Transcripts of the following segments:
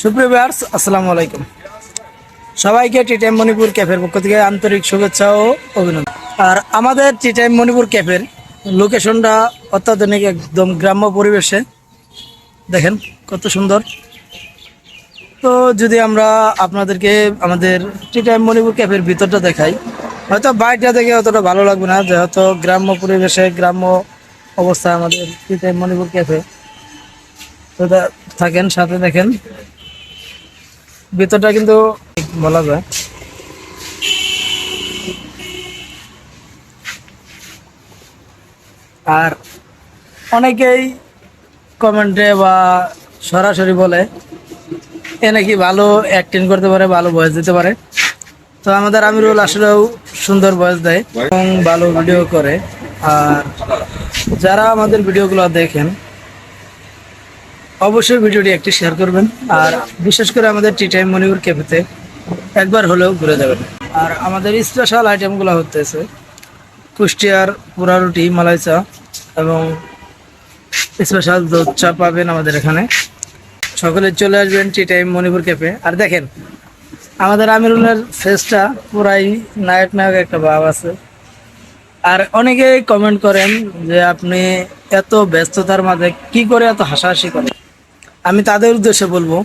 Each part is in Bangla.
সুপ্রিয় ভিউয়ার্স, আসসালামু আলাইকুম। সবাইকে টি টাইম মণিপুর ক্যাফের পক্ষ থেকে আন্তরিক শুভেচ্ছা ও অভিনন্দন। আর আমাদের টি টাইম মণিপুর ক্যাফের লোকেশনটা অত্যাধুনিক, একদম গ্রাম্য পরিবেশে। দেখেন কত সুন্দর। তো যদি আমরা আপনাদেরকে আমাদের টি টাইম মণিপুর ক্যাফের ভিতরটা দেখাই, হয়তো বাইরটা দেখে অতটা ভালো লাগবে না, যেহেতু গ্রাম্য পরিবেশে গ্রাম্য অবস্থায় আমাদের টি টাইম মণিপুর ক্যাফে। তো থাকেন সাথে, দেখেন ভিতরটা কিন্তু বলা যায়। আর অনেকেই কমেন্টে বা সরাসরি বলে এ নাকি ভালো অ্যাক্টিং করতে পারে, ভালো ভয়েস দিতে পারে। তো আমাদের আমিরুল আসলেও সুন্দর ভয়েস দেয় এবং ভালো ভিডিও করে। আর যারা আমাদের ভিডিওগুলো দেখেন অবশ্যই ভিডিওটি একটি শেয়ার করবেন, আর বিশেষ করে আমাদের টি টাইম মণিপুর ক্যাফেতে একবার হলেও ঘুরে যাবেন। আর আমাদের স্পেশাল আইটেমগুলো হতেছে কুষ্টিয়ার পোড়া রুটি, মালাই চা এবং স্পেশাল দুধ চা পাবেন আমাদের এখানে। সকলে চলে আসবেন টি টাইম মণিপুর ক্যাফে। আর দেখেন আমাদের আমিরুলের ফেসটা পুরাই নায়ক নায়ক একটা ভাব আছে। আর অনেকেই কমেন্ট করেন যে আপনি এত ব্যস্ততার মাঝে কি করে এত হাসাহাসি করেন। আমি তাদের উদ্দেশ্যে বলবো,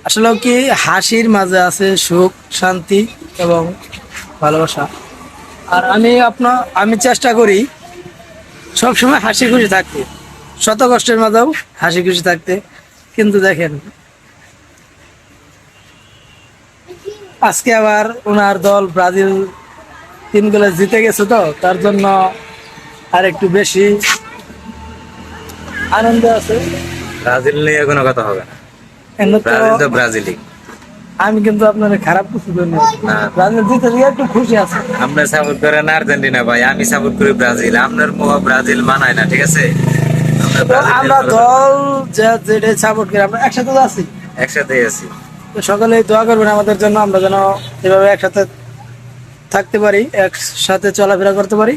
আসলে কি হাসির মাঝে আছে সুখ, শান্তি এবং ভালোবাসা। আর আমি চেষ্টা করি সবসময় হাসি খুশি থাকতে, শত কষ্টের মাঝেও হাসি খুশি থাকতে। কিন্তু দেখেন আজকে আবার ওনার দল ব্রাজিল 3 গোলে জিতে গেছে, তো তার জন্য আর একটু বেশি আনন্দ আছে। ব্রাজিল নিয়ে কোনো কথা হবে না। এমনি তো ব্রাজিল তো ব্রাজিলই। আমি কিন্তু আপনার খারাপ কিছু করি না। ব্রাজিল জিতে গিয়ে একটু খুশি আছে। আপনি সাপোর্ট করেন আর্জেন্টিনা ভাই, আমি সাপোর্ট করি ব্রাজিল। আপনার ব্রাজিল মানায় না, ঠিক আছে? তো আমরা দল যেটা সাপোর্ট করি, আমরা একসাথে তো আছি, একসাথেই আছি। তো সকলে দোয়া করবেন আমাদের জন্য, আমরা যেন এভাবে একসাথে থাকতে পারি, একসাথে চলাফেরা করতে পারি।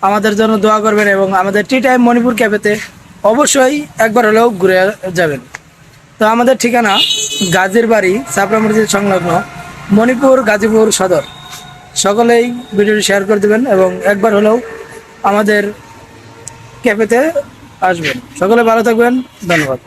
আমাদের জন্য দোয়া করবেন এবং আমাদের টি টাইম মণিপুর ক্যাফেতে অবশ্যই একবার হলেও ঘুরে যাবেন। তো আমাদের ঠিকানা গাজীর বাড়ি, চাপড়া মসজিদ সংলগ্ন, মণিপুর, গাজীপুর সদর। সকলেই ভিডিওটি শেয়ার করে দেবেন এবং একবার হলেও আমাদের ক্যাফেতে আসবেন। সকলে ভালো থাকবেন, ধন্যবাদ।